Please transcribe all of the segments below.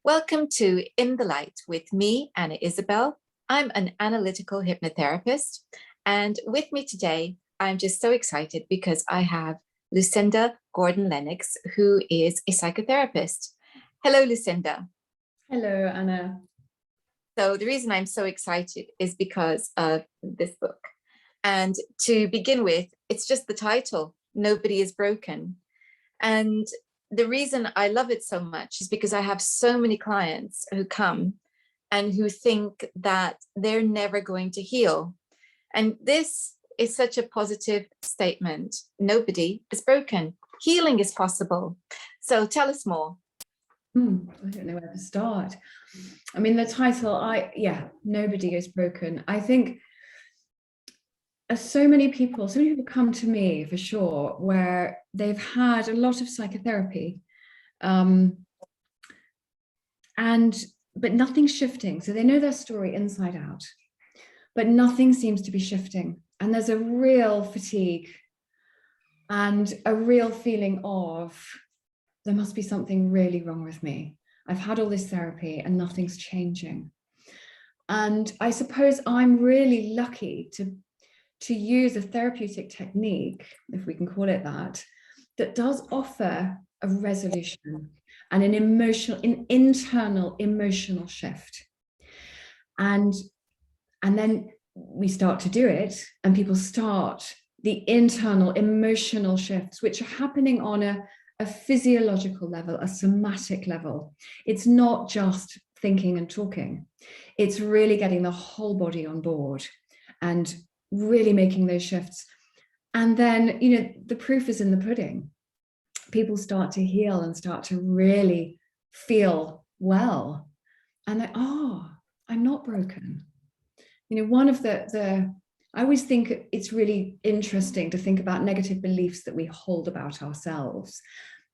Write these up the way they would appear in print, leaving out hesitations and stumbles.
Welcome to In the Light with me, Anna Isabel. I'm an analytical hypnotherapist, and with me today, I'm just so excited because I have Lucinda Gordon Lennox, who is a psychotherapist. Hello, Lucinda. Hello, Anna. So the reason I'm so excited is because of this book. And to begin with, it's just the title, Nobody is Broken. And the reason I love it so much is because I have so many clients who come and who think that they're never going to heal. And this is such a positive statement. Nobody is broken. Healing is possible. So tell us more. I don't know where to start. I mean, the title, Nobody is Broken. I think so many people come to me for sure, where they've had a lot of psychotherapy, but nothing's shifting. So they know their story inside out, but nothing seems to be shifting. And there's a real fatigue and a real feeling of, there must be something really wrong with me. I've had all this therapy and nothing's changing. And I suppose I'm really lucky to use a therapeutic technique, if we can call it that does offer a resolution and an internal emotional shift. And then we start to do it, and people start the internal emotional shifts, which are happening on a physiological level, a somatic level. It's not just thinking and talking. It's really getting the whole body on board and really making those shifts. And then, the proof is in the pudding. People start to heal and start to really feel well. And I'm not broken. One of I always think it's really interesting to think about negative beliefs that we hold about ourselves.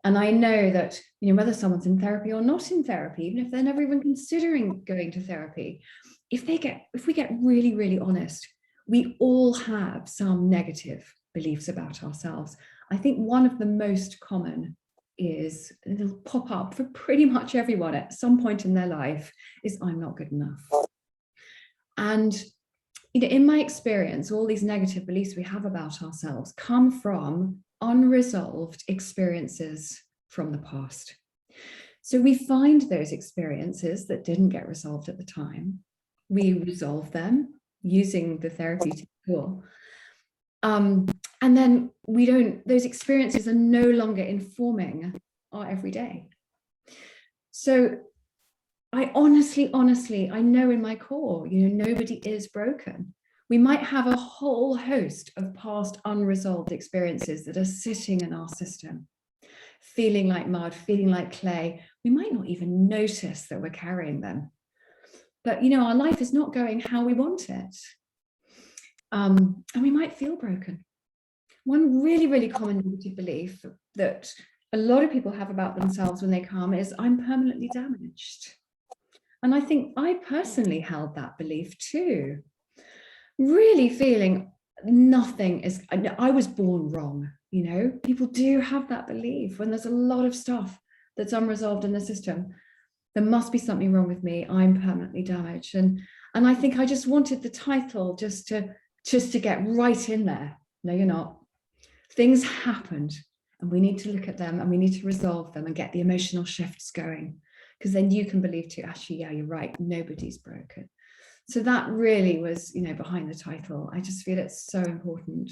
And I know that, whether someone's in therapy or not in therapy, even if they're never even considering going to therapy, if we get really, really honest, we all have some negative beliefs about ourselves. I think one of the most common is, it'll pop up for pretty much everyone at some point in their life, is I'm not good enough. And in my experience, all these negative beliefs we have about ourselves come from unresolved experiences from the past. So we find those experiences that didn't get resolved at the time. We resolve them using the therapeutic tool. And then those experiences are no longer informing our everyday. So I honestly, I know in my core, nobody is broken. We might have a whole host of past unresolved experiences that are sitting in our system, feeling like mud, feeling like clay. We might not even notice that we're carrying them. But, our life is not going how we want it. And we might feel broken. One really, really common negative belief that a lot of people have about themselves when they come is, I'm permanently damaged. And I think I personally held that belief too. Really feeling I was born wrong. People do have that belief when there's a lot of stuff that's unresolved in the system. There must be something wrong with me. I'm permanently damaged. And I think I just wanted the title just to get right in there. No, you're not. Things happened, and we need to look at them, and we need to resolve them and get the emotional shifts going. Because then you can believe too, actually, yeah, you're right, nobody's broken. So that really was, behind the title. I just feel it's so important.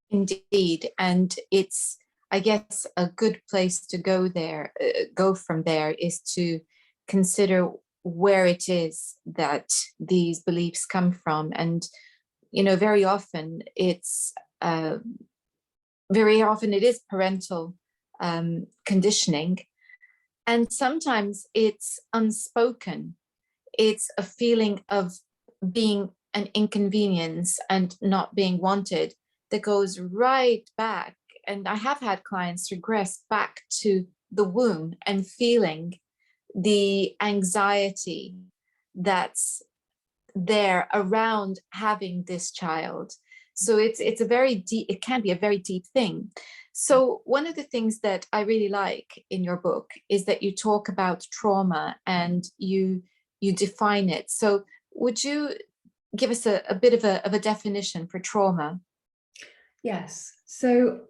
Indeed. And it's, I guess, a good place to go from there is to consider where it is that these beliefs come from. And, very often it is parental conditioning. And sometimes it's unspoken. It's a feeling of being an inconvenience and not being wanted that goes right back. And I have had clients regress back to the womb and feeling the anxiety that's there around having this child. So it's a very deep, it can be a very deep thing. So one of the things that I really like in your book is that you talk about trauma and you define it. So would you give us a bit of a definition for trauma? Yes. So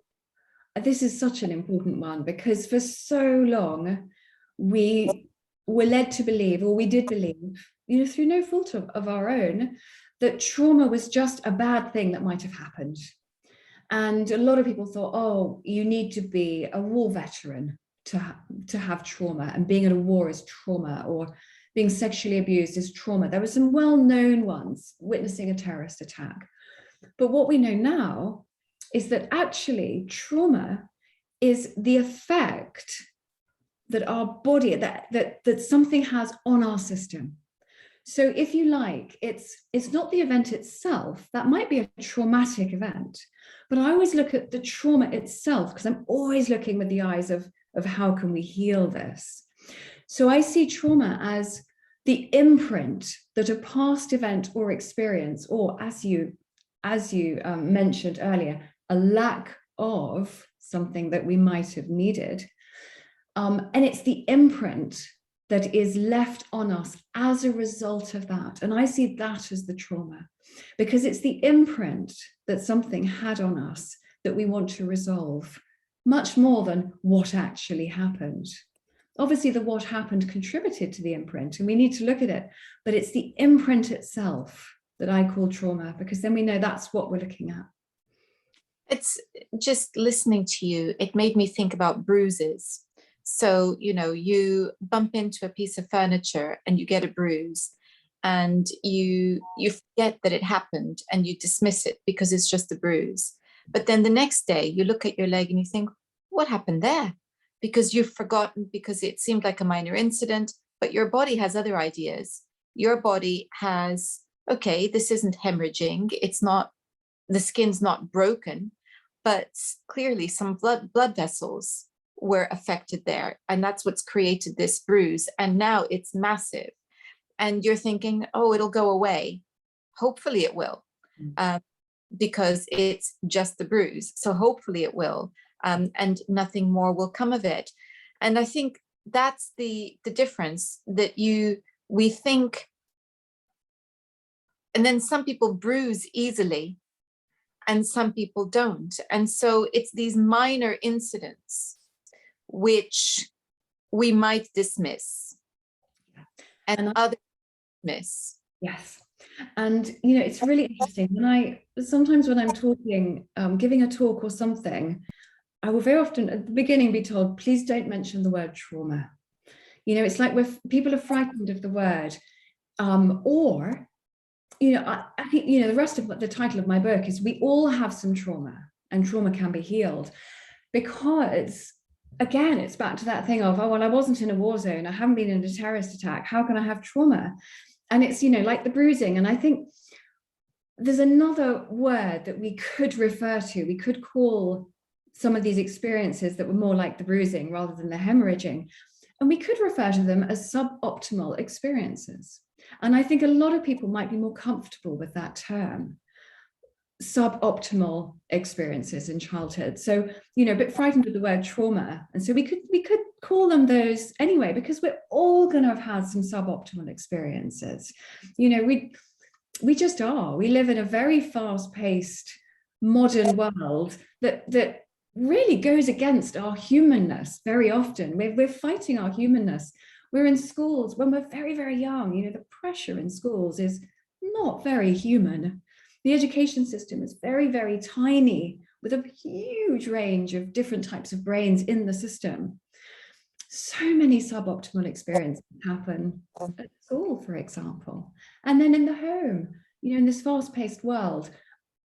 this is such an important one, because for so long we were led to believe, or we did believe, through no fault of our own, that trauma was just a bad thing that might have happened. And a lot of people thought, oh, you need to be a war veteran to have trauma, and being in a war is trauma, or being sexually abused is trauma. There were some well-known ones, witnessing a terrorist attack. But what we know now is that actually trauma is the effect that our body, that something has on our system. So if you like, it's not the event itself. That might be a traumatic event, but I always look at the trauma itself, because I'm always looking with the eyes of how can we heal this. So I see trauma as the imprint that a past event or experience, or as you mentioned earlier, a lack of something that we might have needed. And it's the imprint that is left on us as a result of that. And I see that as the trauma, because it's the imprint that something had on us that we want to resolve, much more than what actually happened. Obviously, the what happened contributed to the imprint, and we need to look at it, but it's the imprint itself that I call trauma, because then we know that's what we're looking at. It's just listening to you, it made me think about bruises. So, you bump into a piece of furniture and you get a bruise, and you forget that it happened and you dismiss it because it's just a bruise. But then the next day you look at your leg and you think, what happened there? Because you've forgotten, because it seemed like a minor incident, but your body has other ideas. Your body has, okay, this isn't hemorrhaging. It's not, the skin's not broken, but clearly some blood vessels were affected there. And that's what's created this bruise. And now it's massive. And you're thinking, oh, it'll go away. Hopefully it will, because it's just the bruise. So hopefully it will, and nothing more will come of it. And I think that's the difference, that we think, and then some people bruise easily and some people don't. And so it's these minor incidents which we might dismiss and others dismiss. Yes. And, it's really interesting. Sometimes when I'm talking, giving a talk or something, I will very often at the beginning be told, please don't mention the word trauma. It's like people are frightened of the word, or, I think, the rest of the title of my book is We All Have Some Trauma, and trauma can be healed. Because again, it's back to that thing of, oh, well, I wasn't in a war zone, I haven't been in a terrorist attack, how can I have trauma? And it's, like the bruising. And I think there's another word that we could refer to. We could call some of these experiences that were more like the bruising rather than the hemorrhaging, and we could refer to them as suboptimal experiences. And I think a lot of people might be more comfortable with that term, suboptimal experiences in childhood. So, a bit frightened of the word trauma. And so we could call them those anyway, because we're all going to have had some suboptimal experiences. We just are. We live in a very fast-paced modern world that really goes against our humanness very often. We're fighting our humanness. We're in schools when we're very, very young. The pressure in schools is not very human. The education system is very, very tiny, with a huge range of different types of brains in the system. So many suboptimal experiences happen at school, for example. And then in the home, in this fast-paced world,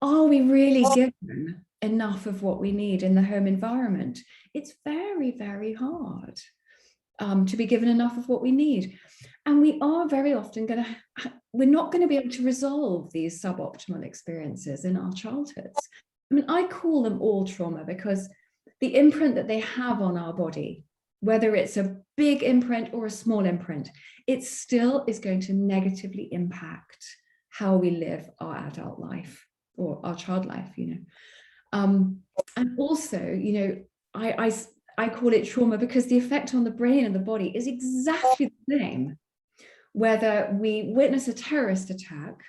are we really given enough of what we need in the home environment? It's very, very hard to be given enough of what we need. And we are very often we're not going to be able to resolve these suboptimal experiences in our childhoods. I mean, I call them all trauma, because the imprint that they have on our body, whether it's a big imprint or a small imprint, it still is going to negatively impact how we live our adult life or our child life, And also, you know, I call it trauma because the effect on the brain and the body is exactly the same, whether we witness a terrorist attack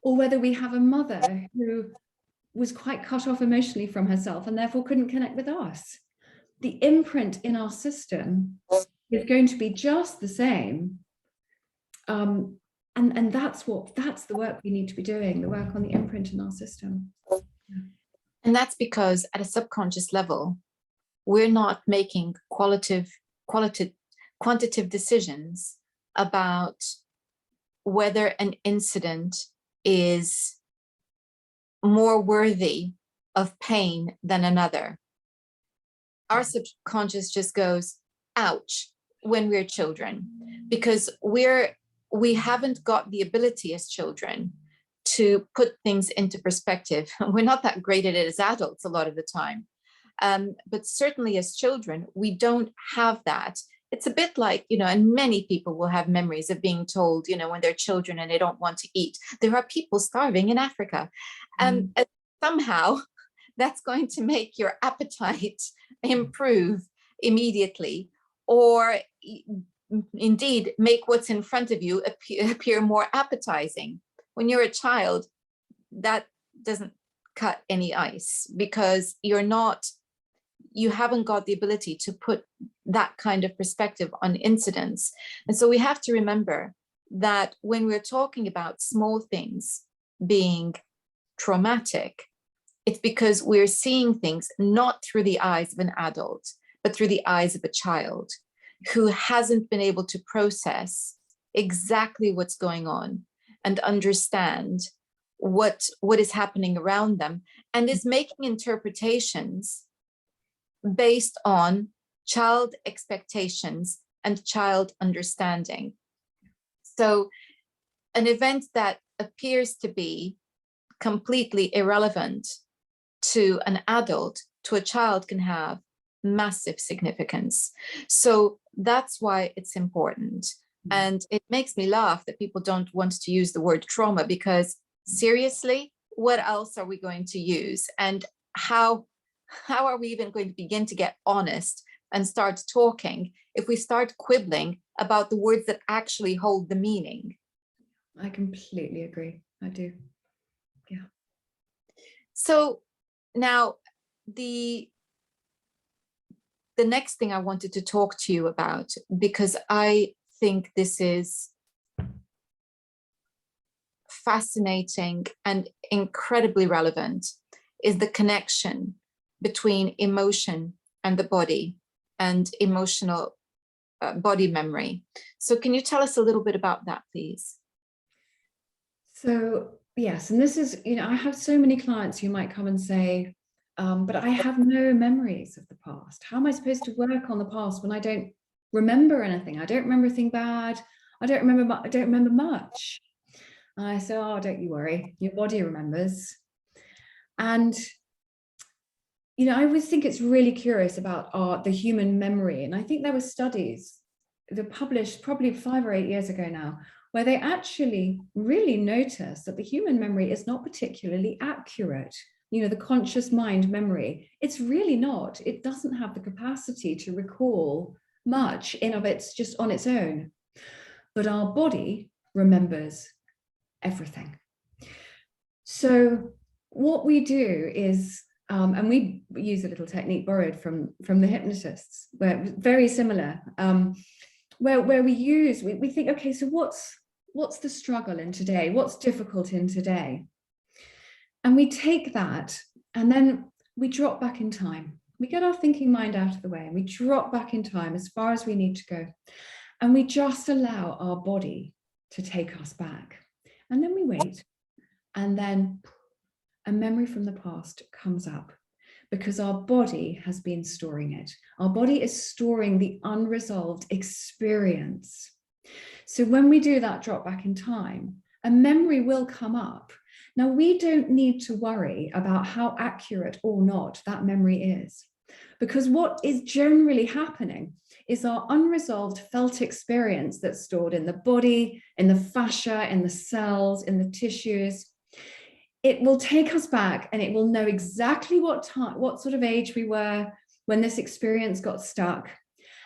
or whether we have a mother who was quite cut off emotionally from herself and therefore couldn't connect with us. The imprint in our system is going to be just the same. And that's the work we need to be doing, the work on the imprint in our system. And that's because at a subconscious level, we're not making quantitative decisions about whether an incident is more worthy of pain than another. Our subconscious just goes, ouch, when we're children, because we haven't got the ability as children to put things into perspective. We're not that great at it as adults a lot of the time. But certainly as children, we don't have that. It's a bit like, you know, and many people will have memories of being told, you know, when they're children and they don't want to eat. There are people starving in Africa. And somehow that's going to make your appetite improve immediately, or indeed make what's in front of you appear more appetizing. When you're a child, that doesn't cut any ice because you haven't got the ability to put that kind of perspective on incidents. And so we have to remember that when we're talking about small things being traumatic, it's because we're seeing things not through the eyes of an adult, but through the eyes of a child who hasn't been able to process exactly what's going on and understand what is happening around them, and is making interpretations based on child expectations and child understanding. So an event that appears to be completely irrelevant to an adult, to a child, can have massive significance. So that's why it's important. And it makes me laugh that people don't want to use the word trauma, because seriously, what else are we going to use? And how are we even going to begin to get honest and start talking if we start quibbling about the words that actually hold the meaning? I completely agree. I do. Yeah. So now the next thing I wanted to talk to you about, because I think this is fascinating and incredibly relevant, is the connection between emotion and the body and emotional body memory. So can you tell us a little bit about that, please? So yes, and this is, you know, I have so many clients who might come and say, but I have no memories of the past. How am I supposed to work on the past when I don't remember anything? I don't remember anything bad. I don't remember much. And I say, oh, don't you worry, your body remembers. And you know, I always think it's really curious about the human memory. And I think there were studies that were published probably 5 or 8 years ago now, where they actually really noticed that the human memory is not particularly accurate. You know, the conscious mind memory, it's really not. It doesn't have the capacity to recall much in of it's just on its own. But our body remembers everything. So what we do is, and we use a little technique borrowed from the hypnotists, where very similar, where we think, okay, so what's the struggle in today? What's difficult in today? And we take that and then we drop back in time. We get our thinking mind out of the way and we drop back in time as far as we need to go. And we just allow our body to take us back. And then we wait, and then a memory from the past comes up, because our body has been storing it. Our body is storing the unresolved experience. So when we do that drop back in time, a memory will come up. Now, we don't need to worry about how accurate or not that memory is, because what is generally happening is our unresolved felt experience that's stored in the body, in the fascia, in the cells, in the tissues. it will take us back, and it will know exactly what sort of age we were when this experience got stuck.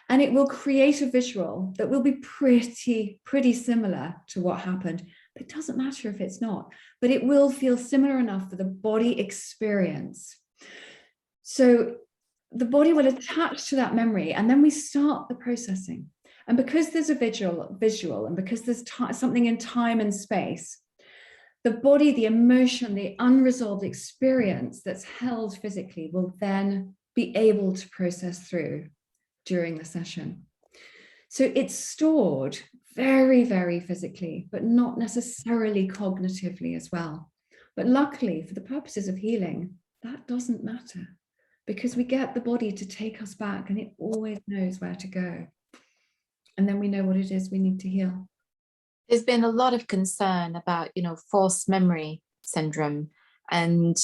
And it will create a visual that will be pretty similar to what happened. But it doesn't matter if it's not, but it will feel similar enough for the body experience. So the body will attach to that memory, and then we start the processing. And because there's a visual, and because there's something in time and space, the body, the emotion, the unresolved experience that's held physically will then be able to process through during the session. So it's stored very physically, but not necessarily cognitively as well. But luckily, for the purposes of healing, that doesn't matter, because we get the body to take us back, and it always knows where to go. And then we know what it is we need to heal. There's been a lot of concern about, false memory syndrome and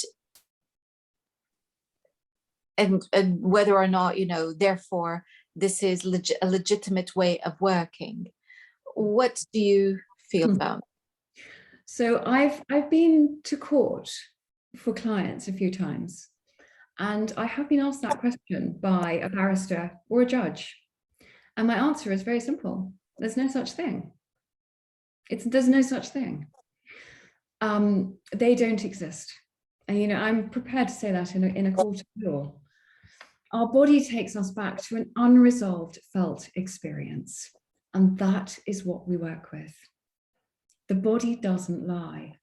whether or not, therefore, this is a legitimate way of working. What do you feel about? So I've been to court for clients a few times, and I have been asked that question by a barrister or a judge. And my answer is very simple. There's no such thing. There's no such thing. They don't exist. And, I'm prepared to say that in a court of law. Our body takes us back to an unresolved felt experience. And that is what we work with. The body doesn't lie.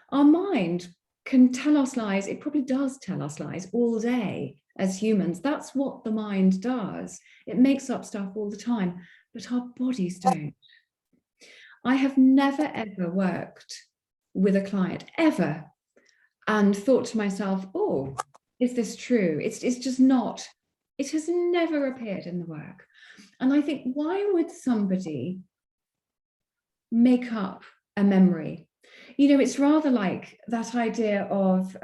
Our mind can tell us lies. It probably does tell us lies all day as humans. That's what the mind does. It makes up stuff all the time, but our bodies don't. I have never, ever worked with a client, ever, and thought to myself, oh, is this true? It's just not. It has never appeared in the work. And I think, why would somebody make up a memory? It's rather like that idea of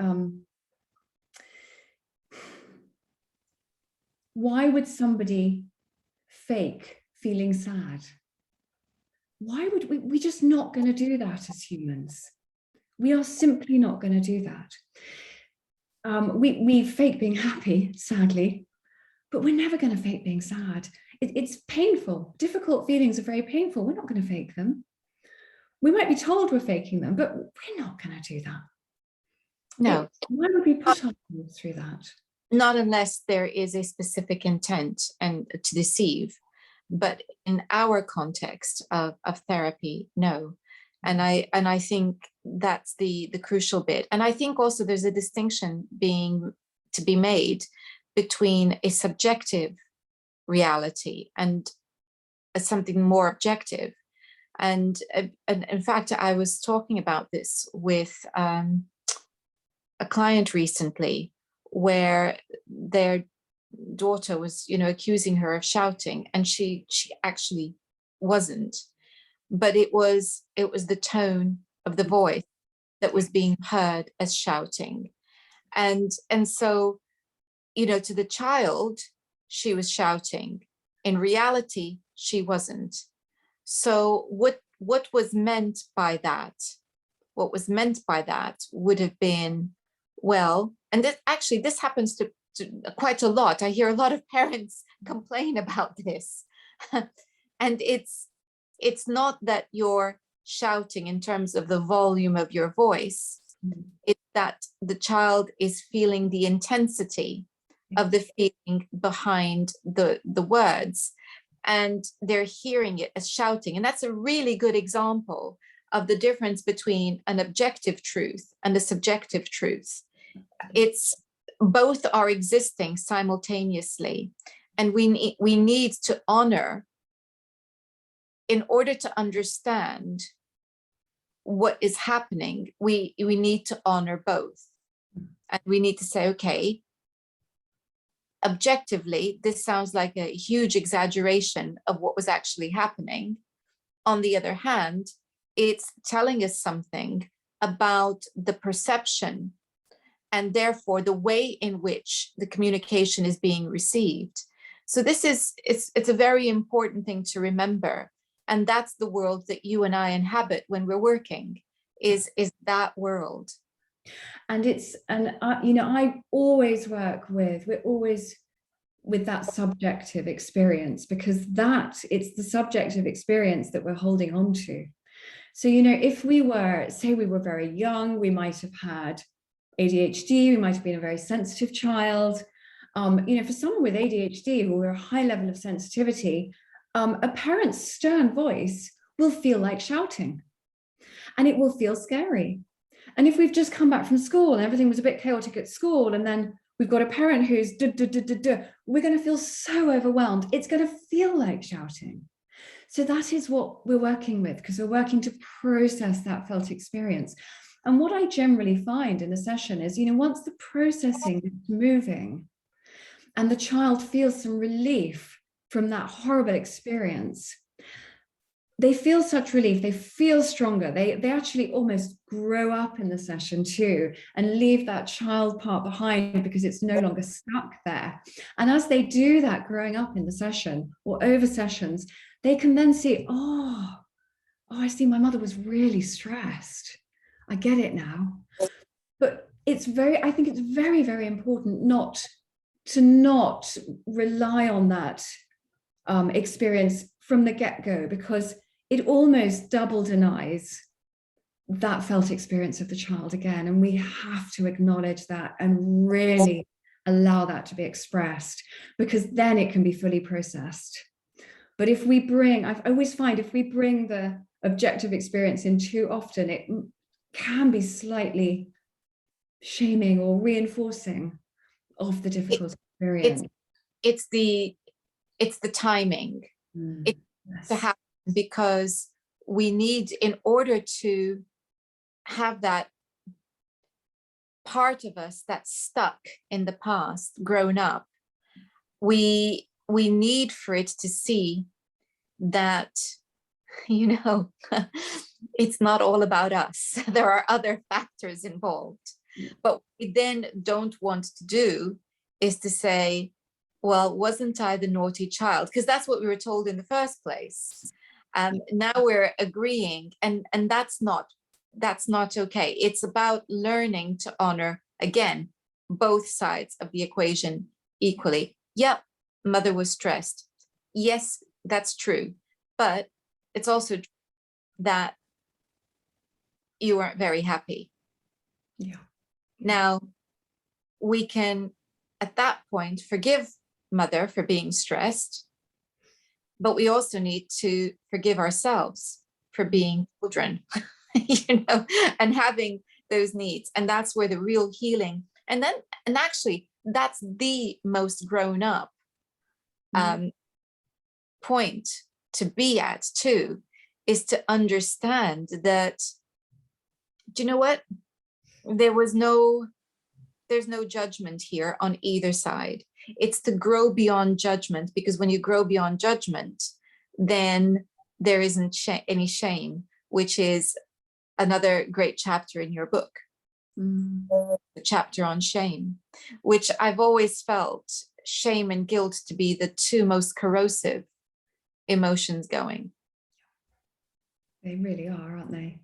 why would somebody fake feeling sad? Why would we're just not going to do that as humans. We are simply not going to do that. We fake being happy, sadly, but we're never going to fake being sad. It's painful. Difficult feelings are very painful. We're not going to fake them. We might be told we're faking them, but we're not going to do that. No. Why would we put ourselves through that? Not unless there is a specific intent and to deceive. But in our context of therapy, no. And I think that's the crucial bit. And I think also there's a distinction to be made between a subjective reality and something more objective. And in fact, I was talking about this with a client recently, where their daughter was, accusing her of shouting, and she actually wasn't, but it was the tone of the voice that was being heard as shouting. And so, to the child, she was shouting. In reality, she wasn't. So what was meant by that? What was meant by that would have been, well, and this happens to quite a lot. I hear a lot of parents complain about this. And it's not that you're shouting in terms of the volume of your voice. It's that the child is feeling the intensity of the feeling behind the words, and they're hearing it as shouting. And that's a really good example of the difference between an objective truth and a subjective truth. It's both are existing simultaneously, and we need to honor, in order to understand what is happening, we need to honor both. And we need to say, okay, objectively, this sounds like a huge exaggeration of what was actually happening. On the other hand, it's telling us something about the perception and therefore the way in which the communication is being received. So it's a very important thing to remember. And that's the world that you and I inhabit when we're working, is that world. And I always work we're always with that subjective experience, because it's the subjective experience that we're holding on to. So, if we were very young, we might have had ADHD, we might have been a very sensitive child. For someone with ADHD who are a high level of sensitivity, a parent's stern voice will feel like shouting, and it will feel scary. And if we've just come back from school and everything was a bit chaotic at school, and then we've got a parent who's we're going to feel so overwhelmed. It's going to feel like shouting. So that is what we're working with, because we're working to process that felt experience. And what I generally find in a session is, once the processing is moving and the child feels some relief from that horrible experience, they feel such relief, they feel stronger, they actually almost grow up in the session too, and leave that child part behind because it's no longer stuck there. And as they do that growing up in the session or over sessions, they can then see, I see, my mother was really stressed. I get it now. But I think it's very, very important not to rely on that experience from the get-go, because it almost double denies that felt experience of the child again. And we have to acknowledge that and really allow that to be expressed, because then it can be fully processed. But I always find if we bring the objective experience in too often, it can be slightly shaming or reinforcing of the difficult experience. It's the timing. It's yes. to happen, because we need, in order to have that part of us that's stuck in the past grown up, we need for it to see that, it's not all about us. There are other factors involved. But what we then don't want to do is to say, well, wasn't I the naughty child? Because that's what we were told in the first place. Now we're agreeing, and that's not okay. It's about learning to honor, again, both sides of the equation equally. Yep, mother was stressed. Yes, that's true. But it's also true that you weren't very happy. Yeah. Now, we can, at that point, forgive mother for being stressed, but we also need to forgive ourselves for being children, and having those needs. And that's where the real healing, and actually, that's the most grown up point to be at too, is to understand that, do you know what? There's no judgment here on either side. It's to grow beyond judgment, because when you grow beyond judgment, then there isn't any shame, which is another great chapter in your book, the chapter on shame, which I've always felt shame and guilt to be the two most corrosive emotions going. They really are, aren't they?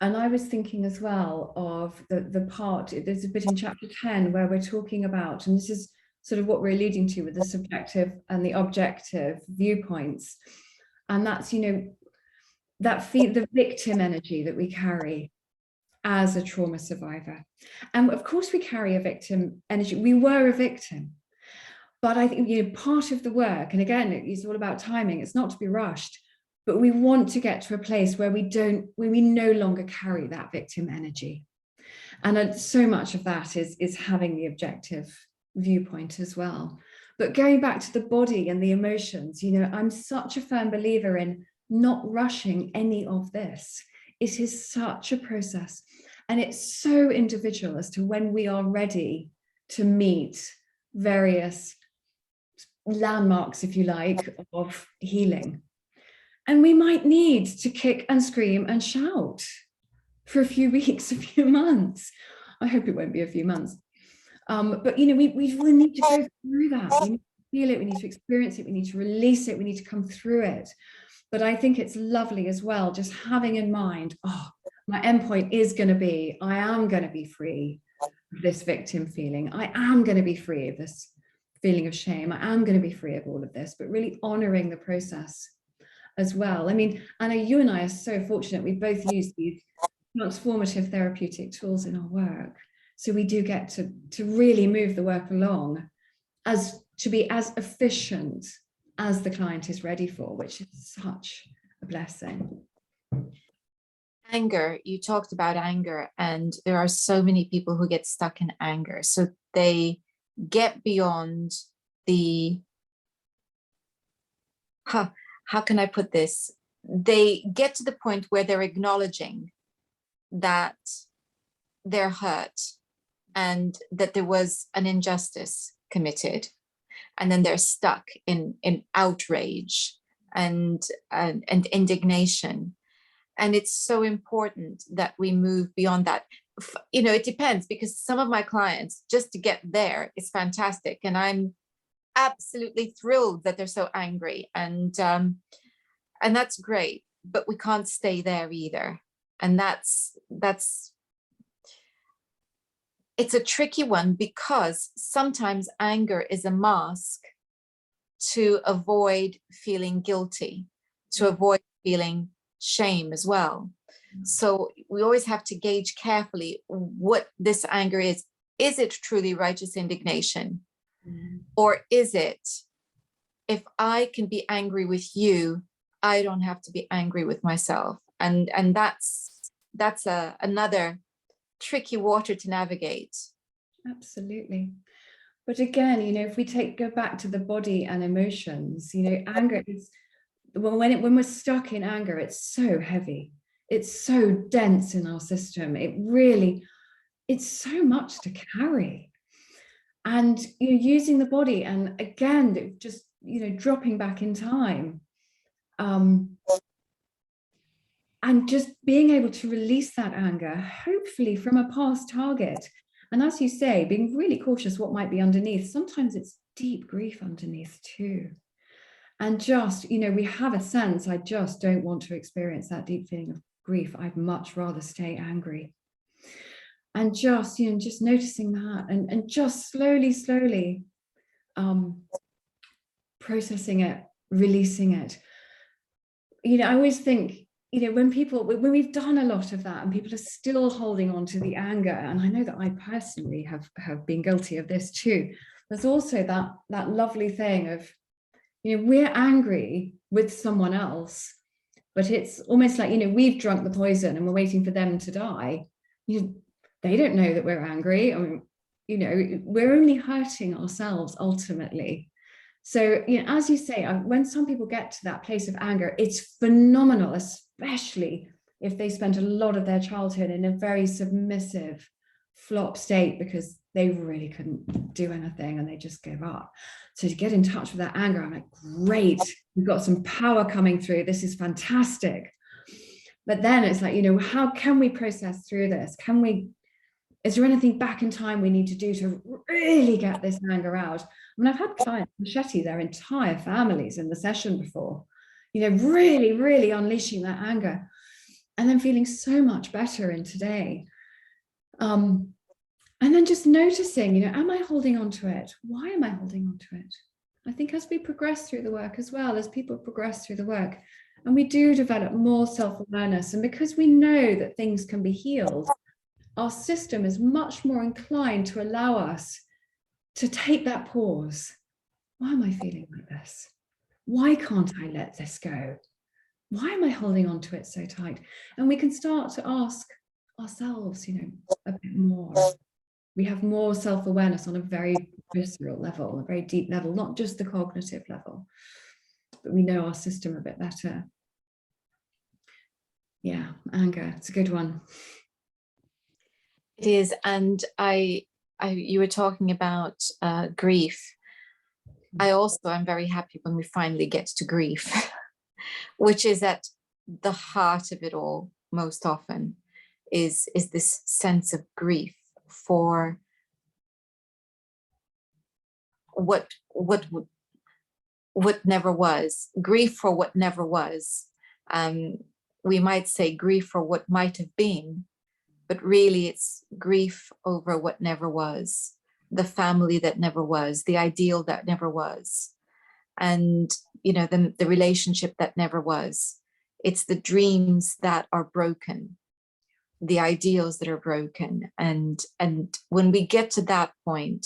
And I was thinking as well of the part, there's a bit in chapter 10 where we're talking about, and this is sort of what we're alluding to with the subjective and the objective viewpoints. And that's, the victim energy that we carry as a trauma survivor. And of course we carry a victim energy. We were a victim. But I think, part of the work, and again, it's all about timing, it's not to be rushed, but we want to get to a place where we no longer carry that victim energy. And so much of that is having the objective viewpoint as well. But going back to the body and the emotions, I'm such a firm believer in not rushing any of this. It is such a process, and it's so individual as to when we are ready to meet various landmarks, if you like, of healing. And we might need to kick and scream and shout for a few weeks, a few months. I hope it won't be a few months. But, we really need to go through that. We need to feel it. We need to experience it. We need to release it. We need to come through it. But I think it's lovely as well, just having in mind, My endpoint is going to be, I am going to be free of this victim feeling. I am going to be free of this feeling of shame. I am going to be free of all of this, but really honoring the process as well. I mean, Anna, you and I are so fortunate. We both use these transformative therapeutic tools in our work. So we do get to really move the work along as to be as efficient as the client is ready for, which is such a blessing. Anger, you talked about anger, and there are so many people who get stuck in anger. So they get beyond the, how can I put this? They get to the point where they're acknowledging that they're hurt and that there was an injustice committed. And then they're stuck in outrage and indignation. And it's so important that we move beyond that. You know, it depends, because some of my clients, just to get there is fantastic. And I'm absolutely thrilled that they're so angry. And that's great, but we can't stay there either. And it's a tricky one, because sometimes anger is a mask to avoid feeling guilty, to avoid feeling shame as well. So we always have to gauge carefully what this anger is. Is it truly righteous indignation? Or is it, if I can be angry with you, I don't have to be angry with myself? And that's another tricky water to navigate. Absolutely. But again, you know, if we go back to the body and emotions, you know, anger is, well, when we're stuck in anger, it's so heavy. It's so dense in our system. It's so much to carry. And you know, using the body, and again, just, you know, dropping back in time, and just being able to release that anger, hopefully from a past target. And as you say, being really cautious what might be underneath. Sometimes it's deep grief underneath too. And just, you know, we have a sense, I just don't want to experience that deep feeling of grief. I'd much rather stay angry. And just, you know, just noticing that, and just slowly processing it, releasing it. You know, I always think, you know, when we've done a lot of that and people are still holding on to the anger, and I know that I personally have been guilty of this too, there's also that lovely thing of, you know, we're angry with someone else, but it's almost like, you know, we've drunk the poison and we're waiting for them to die. You know, they don't know that we're angry. I mean, you know, we're only hurting ourselves ultimately. So, you know, as you say, when some people get to that place of anger, it's phenomenal, especially if they spent a lot of their childhood in a very submissive, flop state because they really couldn't do anything and they just gave up. So to get in touch with that anger, I'm like, great, we've got some power coming through. This is fantastic. But then it's like, you know, how can we process through this? Is there anything back in time we need to do to really get this anger out? I mean, I've had clients machete their entire families in the session before, you know, really, really unleashing that anger and then feeling so much better in today. And then just noticing, you know, am I holding on to it? Why am I holding on to it? I think as we progress through the work, as well as people progress through the work, and we do develop more self-awareness, and because we know that things can be healed, our system is much more inclined to allow us to take that pause. Why am I feeling like this? Why can't I let this go? Why am I holding on to it so tight? And we can start to ask ourselves, you know, a bit more. We have more self-awareness on a very visceral level, a very deep level, not just the cognitive level, but we know our system a bit better. Yeah, anger, it's a good one. It is. And you were talking about grief. I'm very happy when we finally get to grief, which is at the heart of it all most often, is this sense of grief for what never was, grief for what never was. we might say grief for what might have been, but really it's grief over what never was, the family that never was, the ideal that never was, and the relationship that never was. It's the dreams that are broken, the ideals that are broken, and when we get to that point,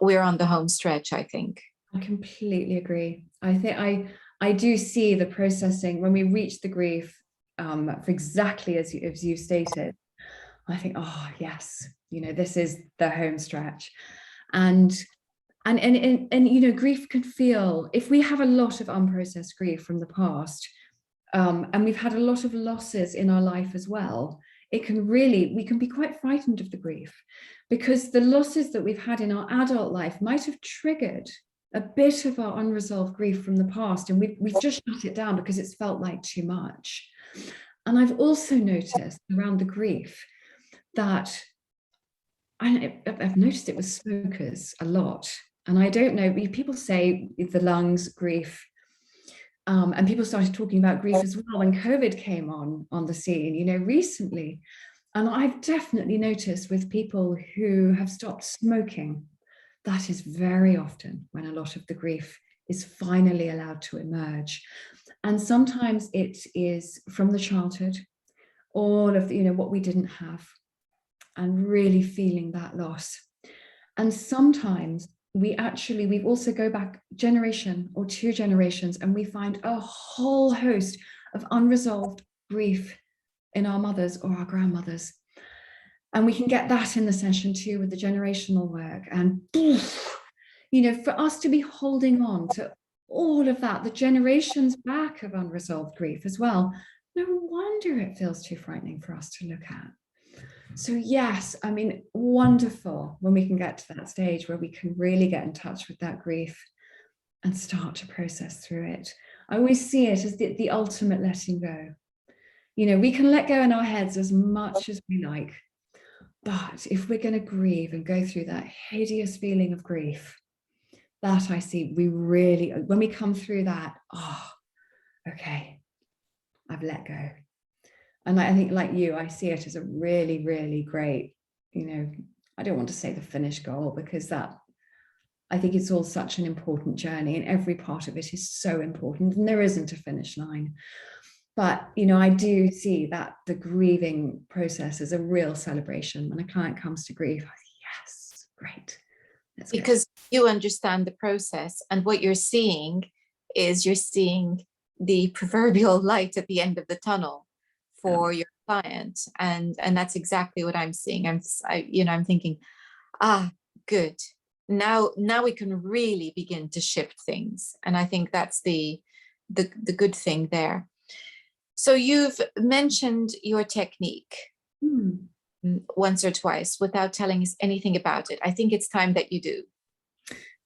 we're on the home stretch, I think. I completely agree. I think I do see the processing when we reach the grief, for exactly as you stated. I think, oh yes, this is the home stretch, and grief can feel, if we have a lot of unprocessed grief from the past, and we've had a lot of losses in our life as well, we can be quite frightened of the grief, because the losses that we've had in our adult life might have triggered a bit of our unresolved grief from the past, and we've just shut it down because it's felt like too much. And I've also noticed around the grief that I've noticed it with smokers a lot. And I don't know, people say the lungs, grief, and people started talking about grief as well when COVID came on the scene, recently. And I've definitely noticed with people who have stopped smoking, that is very often when a lot of the grief is finally allowed to emerge. And sometimes it is from the childhood, all of what we didn't have, and really feeling that loss. And sometimes we also go back generation or 2 generations, and we find a whole host of unresolved grief in our mothers or our grandmothers. And we can get that in the session too with the generational work. And, for us to be holding on to all of that, the generations back of unresolved grief as well, no wonder it feels too frightening for us to look at. So yes, wonderful when we can get to that stage where we can really get in touch with that grief and start to process through it. I always see it as the ultimate letting go. We can let go in our heads as much as we like, but if we're going to grieve and go through that hideous feeling of grief, that I see, when we come through that, okay, I've let go. And I think, like you, I see it as a really, really great, I don't want to say the finish goal, because I think it's all such an important journey, and every part of it is so important, and there isn't a finish line. But, I do see that the grieving process is a real celebration. When a client comes to grief, yes, great. Because you understand the process, and what you're seeing is the proverbial light at the end of the tunnel for your client. And that's exactly what I'm seeing. I'm thinking, good. Now we can really begin to shift things. And I think that's the good thing there. So you've mentioned your technique once or twice without telling us anything about it. I think it's time that you do.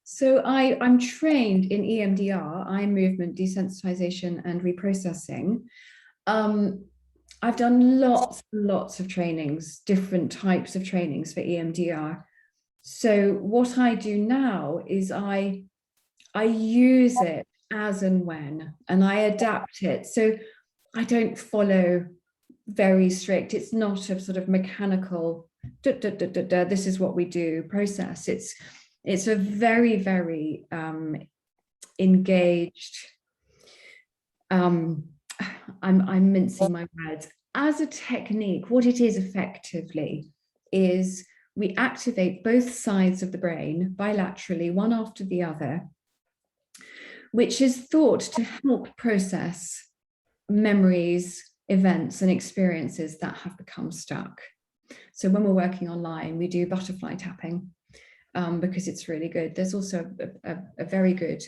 So I'm trained in EMDR, eye movement desensitization and reprocessing. I've done lots of trainings, different types of trainings for EMDR. So what I do now is I use it as and when, and I adapt it. So I don't follow very strict. It's not a sort of mechanical, this is what we do process. It's a very, very engaged, I'm mincing my words. As a technique, what it is effectively is we activate both sides of the brain bilaterally, one after the other, which is thought to help process memories, events, and experiences that have become stuck. So when we're working online, we do butterfly tapping because it's really good. There's also a very good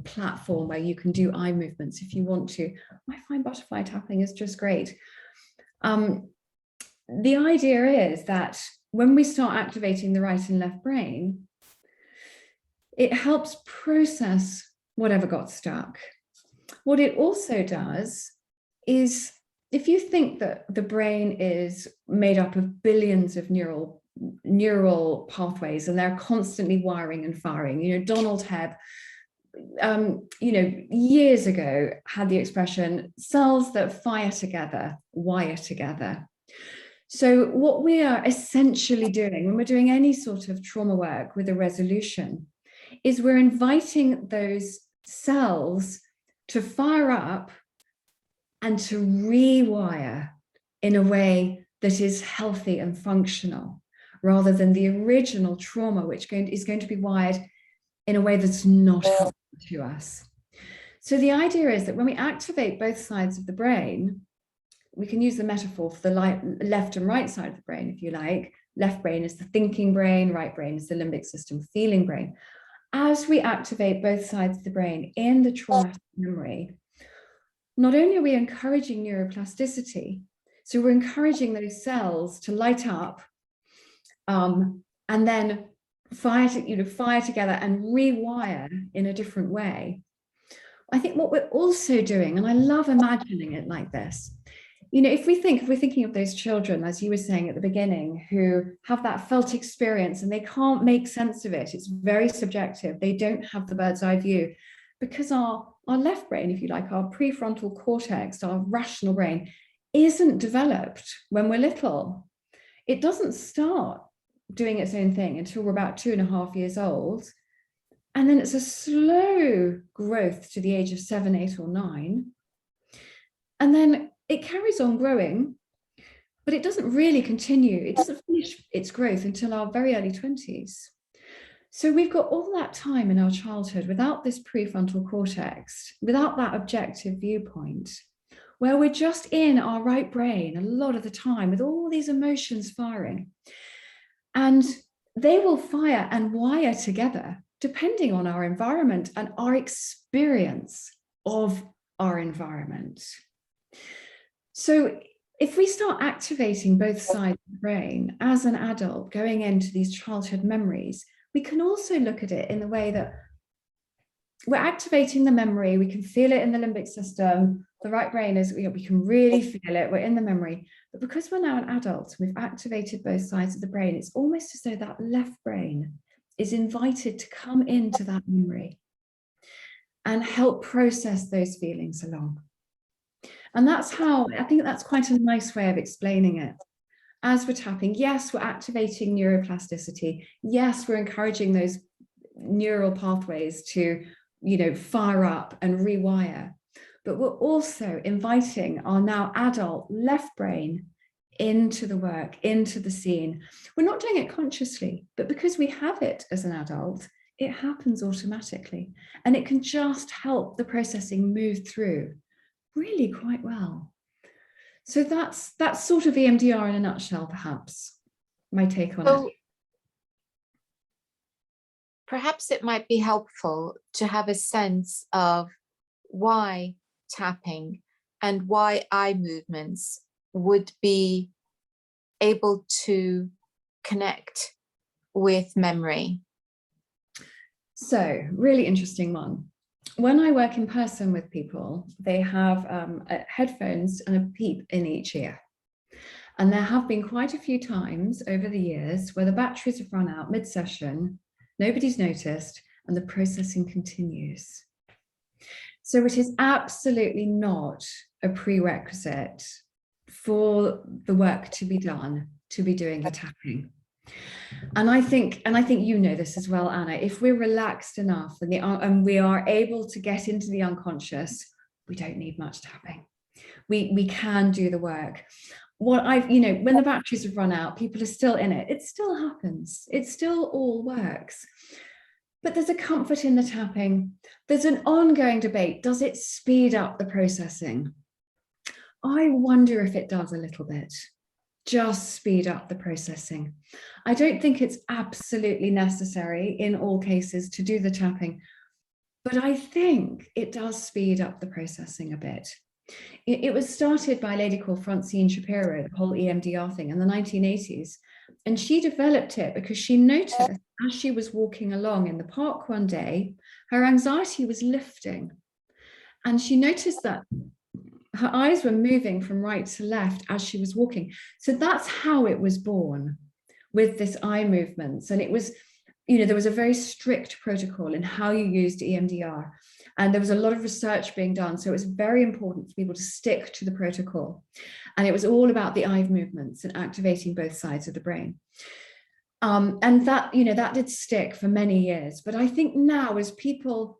platform where you can do eye movements if you want to. I find butterfly tapping is just great. The idea is that when we start activating the right and left brain, it helps process whatever got stuck. What it also does is, if you think that the brain is made up of billions of neural pathways, and they're constantly wiring and firing, Donald Hebb years ago had the expression cells that fire together, wire together. So what we are essentially doing when we're doing any sort of trauma work with a resolution is we're inviting those cells to fire up and to rewire in a way that is healthy and functional, rather than the original trauma, which is going to be wired in a way that's not helpful to us. So the idea is that when we activate both sides of the brain, we can use the metaphor for the left and right side of the brain, if you like. Left brain is the thinking brain, right brain is the limbic system feeling brain. As we activate both sides of the brain in the traumatic memory, not only are we encouraging neuroplasticity, so we're encouraging those cells to light up and then fire together and rewire in a different way. I think what we're also doing, and I love imagining it like this, if we're thinking of those children, as you were saying at the beginning, who have that felt experience and they can't make sense of it, it's very subjective, they don't have the bird's eye view, because our left brain, if you like, our prefrontal cortex, our rational brain, isn't developed when we're little. It doesn't start doing its own thing until we're about 2.5 years old. And then it's a slow growth to the age of 7, 8, or 9. And then it carries on growing, but it doesn't really continue. It doesn't finish its growth until our very early 20s. So we've got all that time in our childhood without this prefrontal cortex, without that objective viewpoint, where we're just in our right brain a lot of the time with all these emotions firing. And they will fire and wire together depending on our environment and our experience of our environment. So if we start activating both sides of the brain as an adult going into these childhood memories, we can also look at it in the way that we're activating the memory, we can feel it in the limbic system, the right brain is, we can really feel it, we're in the memory. But because we're now an adult, we've activated both sides of the brain, it's almost as though that left brain is invited to come into that memory and help process those feelings along. And that's how, I think that's quite a nice way of explaining it. As we're tapping, yes, we're activating neuroplasticity. Yes, we're encouraging those neural pathways to, fire up and rewire. But we're also inviting our now adult left brain into the work, into the scene. We're not doing it consciously, but because we have it as an adult, it happens automatically. And it can just help the processing move through really quite well. So that's sort of EMDR in a nutshell, perhaps, my take on it. Perhaps it might be helpful to have a sense of why tapping and why eye movements would be able to connect with memory. So, really interesting one. When I work in person with people, they have headphones and a PEEP in each ear. And there have been quite a few times over the years where the batteries have run out mid-session, nobody's noticed, and the processing continues. So it is absolutely not a prerequisite for the work to be done, to be doing the tapping. And I think you know this as well, Anna, if we're relaxed enough and we are able to get into the unconscious, we don't need much tapping. We can do the work. When the batteries have run out, people are still in it. It still happens. It still all works. But there's a comfort in the tapping. There's an ongoing debate. Does it speed up the processing? I wonder if it does a little bit. Just speed up the processing. I don't think it's absolutely necessary in all cases to do the tapping, but I think it does speed up the processing a bit. It was started by a lady called Francine Shapiro, the whole EMDR thing in the 1980s. And she developed it because she noticed as she was walking along in the park one day, her anxiety was lifting. And she noticed that her eyes were moving from right to left as she was walking. So that's how it was born, with this eye movements. And it was there was a very strict protocol in how you used EMDR, and there was a lot of research being done. So it was very important for people to stick to the protocol. And it was all about the eye movements and activating both sides of the brain. And that, that did stick for many years. But I think now, as people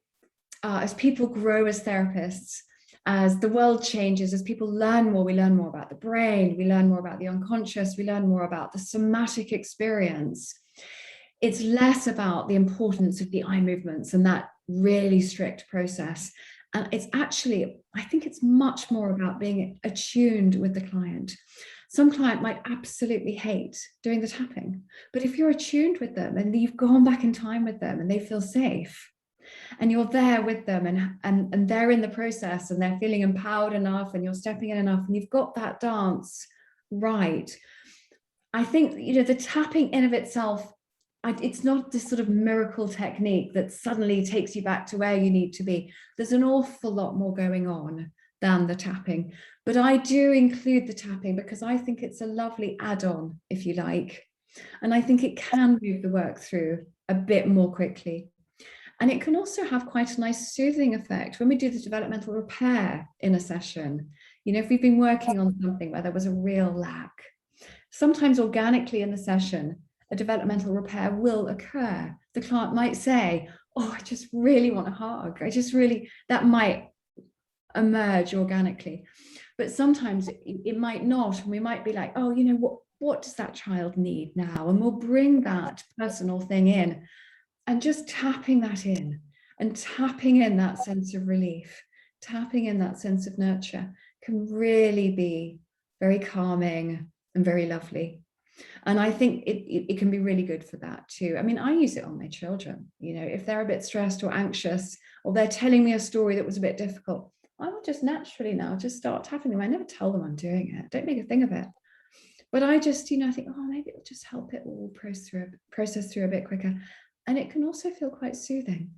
grow as therapists, as the world changes, as people learn more, we learn more about the brain, we learn more about the unconscious, we learn more about the somatic experience. It's less about the importance of the eye movements and that really strict process. And it's actually, I think it's much more about being attuned with the client. Some client might absolutely hate doing the tapping, but if you're attuned with them and you've gone back in time with them and they feel safe, and you're there with them and they're in the process and they're feeling empowered enough and you're stepping in enough and you've got that dance right, I think, the tapping in of itself, it's not this sort of miracle technique that suddenly takes you back to where you need to be. There's an awful lot more going on than the tapping. But I do include the tapping because I think it's a lovely add-on, if you like. And I think it can move the work through a bit more quickly. And it can also have quite a nice soothing effect when we do the developmental repair in a session. If we've been working on something where there was a real lack, sometimes organically in the session, a developmental repair will occur. The client might say, oh, I just really want a hug. That might emerge organically. But sometimes it might not. And we might be like, oh, what does that child need now? And we'll bring that personal thing in and just tapping that in and tapping in that sense of relief, tapping in that sense of nurture can really be very calming and very lovely. And I think it can be really good for that too. I mean, I use it on my children. If they're a bit stressed or anxious, or they're telling me a story that was a bit difficult, I will just naturally now just start tapping them. I never tell them I'm doing it. Don't make a thing of it. But I just, I think, oh, maybe it'll just help it all process through a bit quicker. And it can also feel quite soothing.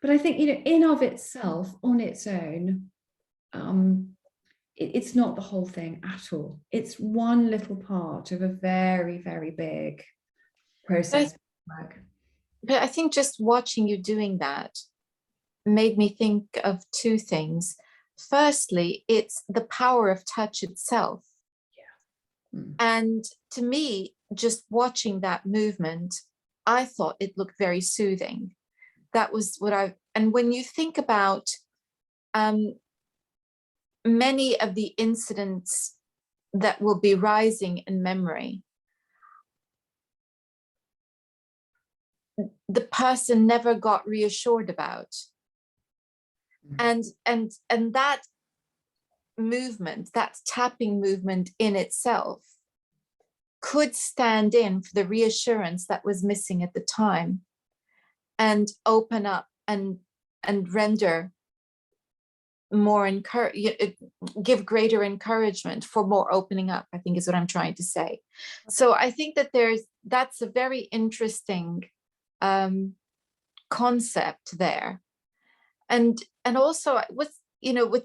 But I think, in of itself, on its own, it's not the whole thing at all. It's one little part of a very, very big process. But I think just watching you doing that made me think of two things. Firstly, it's the power of touch itself. Yeah. And to me, just watching that movement, I thought it looked very soothing. That was what and when you think about many of the incidents that will be rising in memory, the person never got reassured about. And that movement, that tapping movement in itself, could stand in for the reassurance that was missing at the time and open up and render more give greater encouragement for more opening up, I think is what I'm trying to say. So I think that that's a very interesting concept there. And also with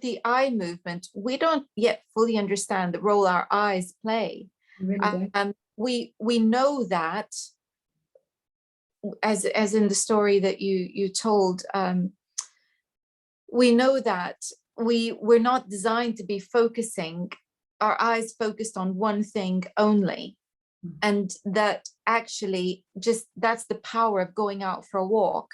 the eye movement, we don't yet fully understand the role our eyes play. Really we know that, as in the story that you told, we know that we're not designed to be focusing our eyes focused on one thing only. And that actually that's the power of going out for a walk.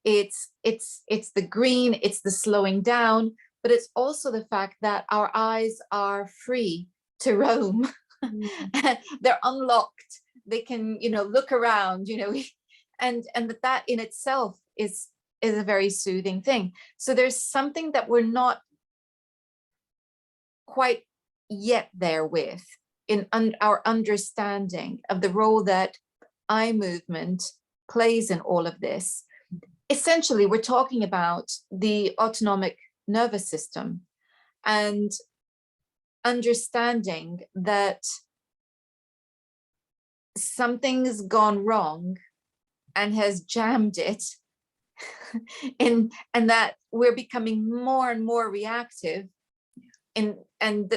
It's the green, it's the slowing down, but it's also the fact that our eyes are free to roam. They're unlocked. They can, look around, and that in itself is a very soothing thing. So there's something that we're not quite yet there with in our understanding of the role that eye movement plays in all of this. Essentially, we're talking about the autonomic nervous system and understanding that something's gone wrong and has jammed it and that we're becoming more and more reactive,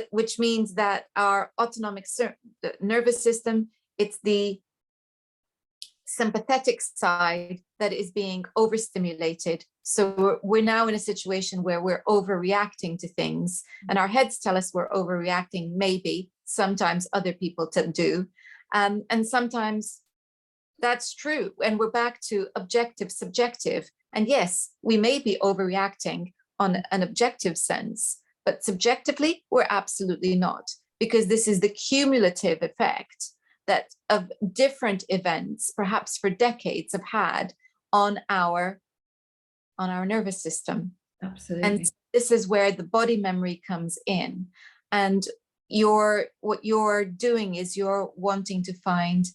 which means that our autonomic nervous system, it's the sympathetic side that is being overstimulated. So we're now in a situation where we're overreacting to things, and our heads tell us we're overreacting. Maybe sometimes other people do. And sometimes that's true. And we're back to objective, subjective. And yes, we may be overreacting on an objective sense, but subjectively, we're absolutely not, because this is the cumulative effect that of different events, perhaps for decades, have had on our nervous system. Absolutely. And this is where the body memory comes in. And what you're doing is you're wanting to find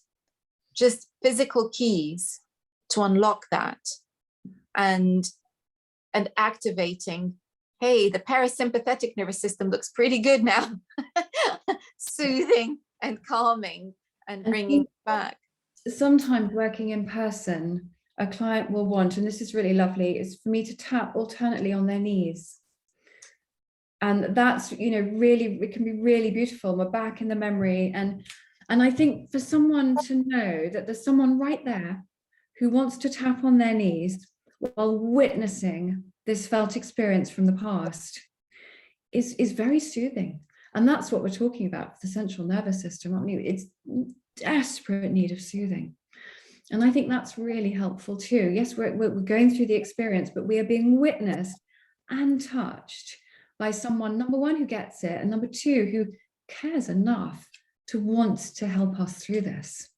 just physical keys to unlock that, and activating, hey, the parasympathetic nervous system looks pretty good now. Soothing and calming and bringing it back. Sometimes working in person, a client will want, and this is really lovely, is for me to tap alternately on their knees. And that's, really, it can be really beautiful. We're back in the memory. And I think for someone to know that there's someone right there who wants to tap on their knees while witnessing this felt experience from the past is very soothing. And that's what we're talking about for the central nervous system, aren't we? It's desperate need of soothing. And I think that's really helpful too. Yes, we're going through the experience, but we are being witnessed and touched by someone, number one, who gets it, and number two, who cares enough to want to help us through this.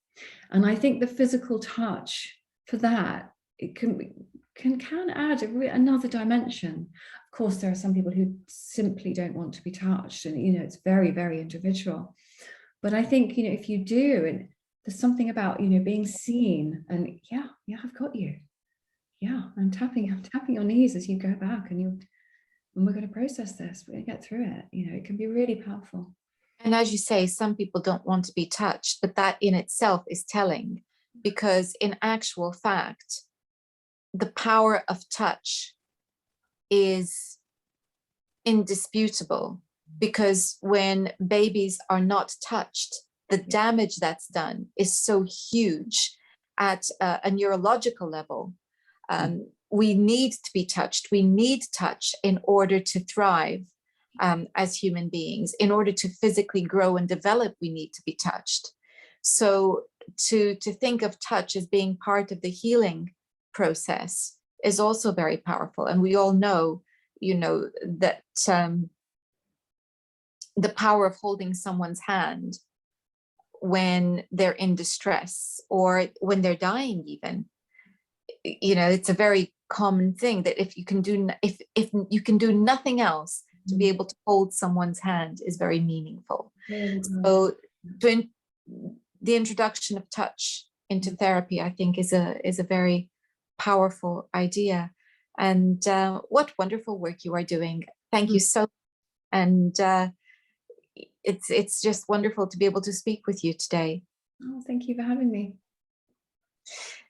And I think the physical touch for that, it can add another dimension. Of course, there are some people who simply don't want to be touched, and it's very, very individual. But I think if you do, and there's something about being seen, and yeah, I've got you. Yeah, I'm tapping your knees as you go back, and we're going to process this. We're going to get through it. It can be really powerful. And as you say, some people don't want to be touched, but that in itself is telling, because in actual fact, the power of touch is indisputable, because when babies are not touched, the damage that's done is so huge at a neurological level. We need to be touched. We need touch in order to thrive as human beings. In order to physically grow and develop, we need to be touched. So to think of touch as being part of the healing process is also very powerful. And we all know, that the power of holding someone's hand when they're in distress or when they're dying even. It's a very common thing that if you can do nothing else, to be able to hold someone's hand is very meaningful. So the introduction of touch into therapy, I think, is a very powerful idea. And what wonderful work you are doing. Thank you so much. And it's just wonderful to be able to speak with you today. Oh, thank you for having me.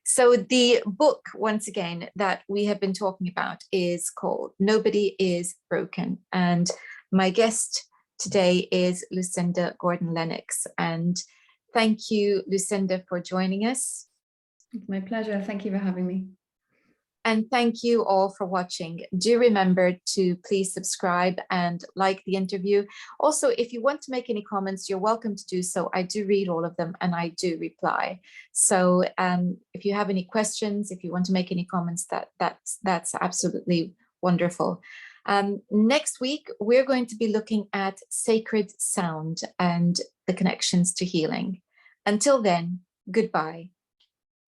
So the book, once again, that we have been talking about is called Nobody is Broken. And my guest today is Lucinda Gordon Lennox. And thank you, Lucinda, for joining us. My pleasure. Thank you for having me. And thank you all for watching. Do remember to please subscribe and like the interview. Also, if you want to make any comments, you're welcome to do so. I do read all of them and I do reply. So if you have any questions, if you want to make any comments, that's absolutely wonderful. Next week, we're going to be looking at sacred sound and the connections to healing. Until then, goodbye.